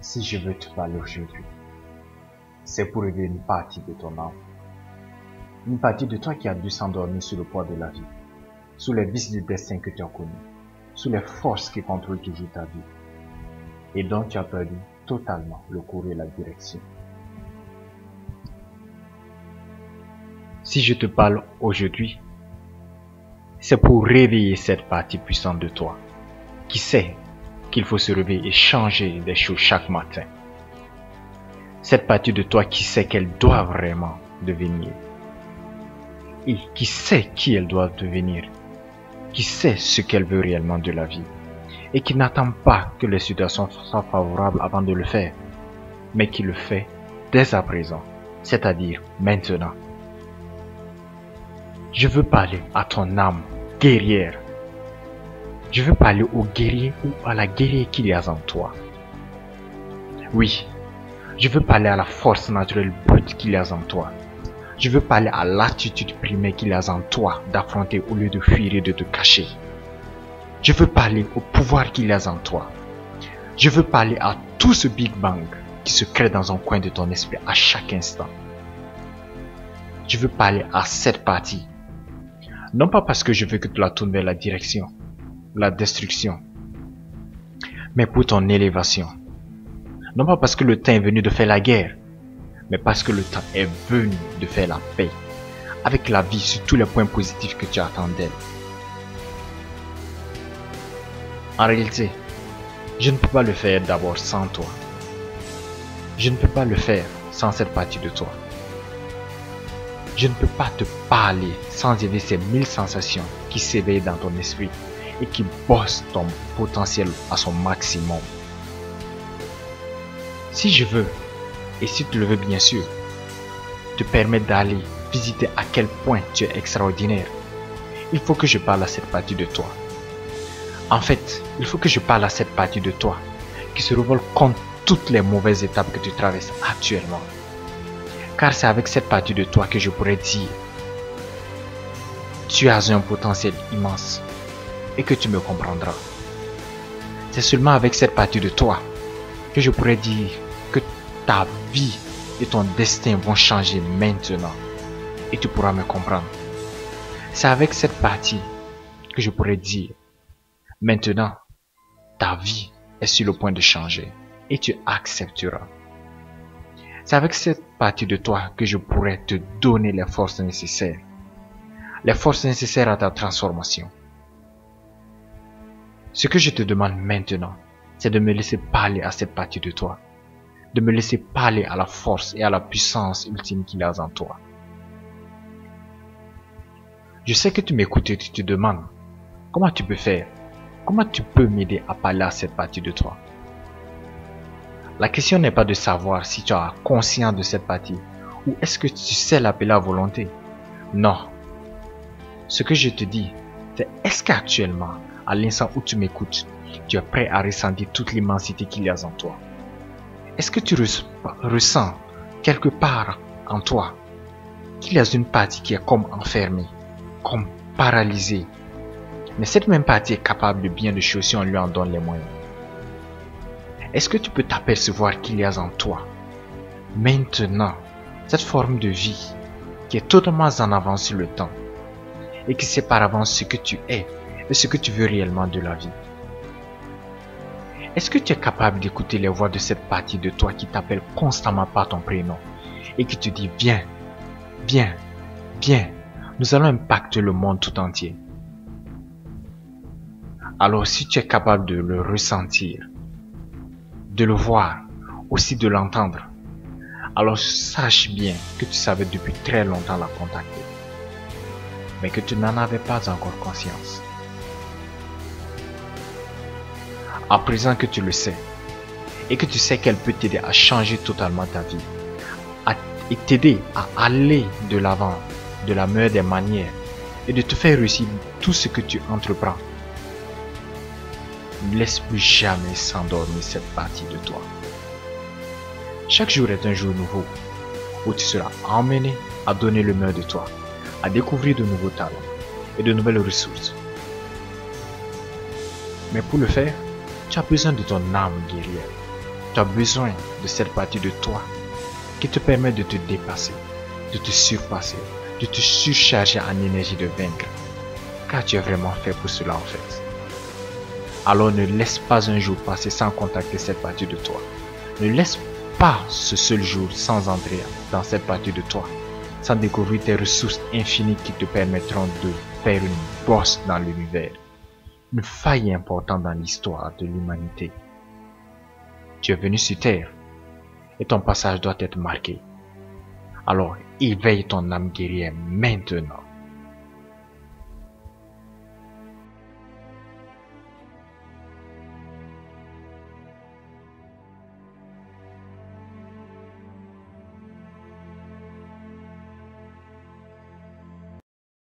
Si je veux te parler aujourd'hui, c'est pour aider une partie de ton âme. Une partie de toi qui a dû s'endormir sous le poids de la vie, sous les vices du destin que tu as connus, sous les forces qui contrôlent toujours ta vie, et dont tu as perdu totalement le cours et la direction. Si je te parle aujourd'hui, c'est pour réveiller cette partie puissante de toi, qui sait qu'il faut se réveiller et changer des choses chaque matin. Cette partie de toi qui sait qu'elle doit vraiment devenir, et qui sait qui elle doit devenir, qui sait ce qu'elle veut réellement de la vie, et qui n'attend pas que les situations soient favorables avant de le faire, mais qui le fait dès à présent, c'est-à-dire maintenant. Je veux parler à ton âme guerrière. Je veux parler au guerrier ou à la guerrière qu'il y a en toi. Oui, je veux parler à la force naturelle brute qu'il y a en toi. Je veux parler à l'attitude primaire qu'il y a en toi d'affronter au lieu de fuir et de te cacher. Je veux parler au pouvoir qu'il y a en toi. Je veux parler à tout ce Big Bang qui se crée dans un coin de ton esprit à chaque instant. Je veux parler à cette partie. Non pas parce que je veux que tu la tournes vers la direction, la destruction, mais pour ton élévation. Non pas parce que le temps est venu de faire la guerre, mais parce que le temps est venu de faire la paix avec la vie sur tous les points positifs que tu attends d'elle. En réalité, je ne peux pas le faire d'abord sans toi. Je ne peux pas le faire sans cette partie de toi. Je ne peux pas te parler sans aider ces 1000 sensations qui s'éveillent dans ton esprit et qui bossent ton potentiel à son maximum. Si je veux, et si tu le veux bien sûr, te permettre d'aller visiter à quel point tu es extraordinaire, il faut que je parle à cette partie de toi. En fait, il faut que je parle à cette partie de toi qui se révolte contre toutes les mauvaises étapes que tu traverses actuellement. Car c'est avec cette partie de toi que je pourrais dire tu as un potentiel immense et que tu me comprendras. C'est seulement avec cette partie de toi que je pourrais dire que ta vie et ton destin vont changer maintenant et tu pourras me comprendre. C'est avec cette partie que je pourrais dire maintenant ta vie est sur le point de changer et tu accepteras. C'est avec cette partie de toi que je pourrais te donner les forces nécessaires à ta transformation. Ce que je te demande maintenant, c'est de me laisser parler à cette partie de toi, de me laisser parler à la force et à la puissance ultime qu'il y a en toi. Je sais que tu m'écoutes et tu te demandes, comment tu peux faire? Comment tu peux m'aider à parler à cette partie de toi? La question n'est pas de savoir si tu as conscience de cette partie ou est-ce que tu sais l'appeler à volonté. Non. Ce que je te dis, c'est est-ce qu'actuellement, à l'instant où tu m'écoutes, tu es prêt à ressentir toute l'immensité qu'il y a en toi? Est-ce que tu ressens quelque part en toi qu'il y a une partie qui est comme enfermée, comme paralysée, mais cette même partie est capable de bien de choses si on lui en donne les moyens? Est-ce que tu peux t'apercevoir qu'il y a en toi, maintenant, cette forme de vie qui est totalement en avance sur le temps et qui sait par avance ce que tu es et ce que tu veux réellement de la vie? Est-ce que tu es capable d'écouter les voix de cette partie de toi qui t'appelle constamment par ton prénom et qui te dit viens, viens, viens, nous allons impacter le monde tout entier? Alors si tu es capable de le ressentir, de le voir, aussi de l'entendre, alors sache bien que tu savais depuis très longtemps la contacter, mais que tu n'en avais pas encore conscience. À présent que tu le sais, et que tu sais qu'elle peut t'aider à changer totalement ta vie, et t'aider à aller de l'avant de la meilleure des manières, et de te faire réussir tout ce que tu entreprends, ne laisse plus jamais s'endormir cette partie de toi. Chaque jour est un jour nouveau où tu seras emmené à donner le meilleur de toi, à découvrir de nouveaux talents et de nouvelles ressources. Mais pour le faire, tu as besoin de ton âme guerrière. Tu as besoin de cette partie de toi qui te permet de te dépasser, de te surpasser, de te surcharger en énergie de vaincre. Car tu es vraiment fait pour cela en fait. Alors ne laisse pas un jour passer sans contacter cette partie de toi. Ne laisse pas ce seul jour sans entrer dans cette partie de toi, sans découvrir tes ressources infinies qui te permettront de faire une bosse dans l'univers, une faille importante dans l'histoire de l'humanité. Tu es venu sur Terre et ton passage doit être marqué. Alors éveille ton âme guerrière maintenant.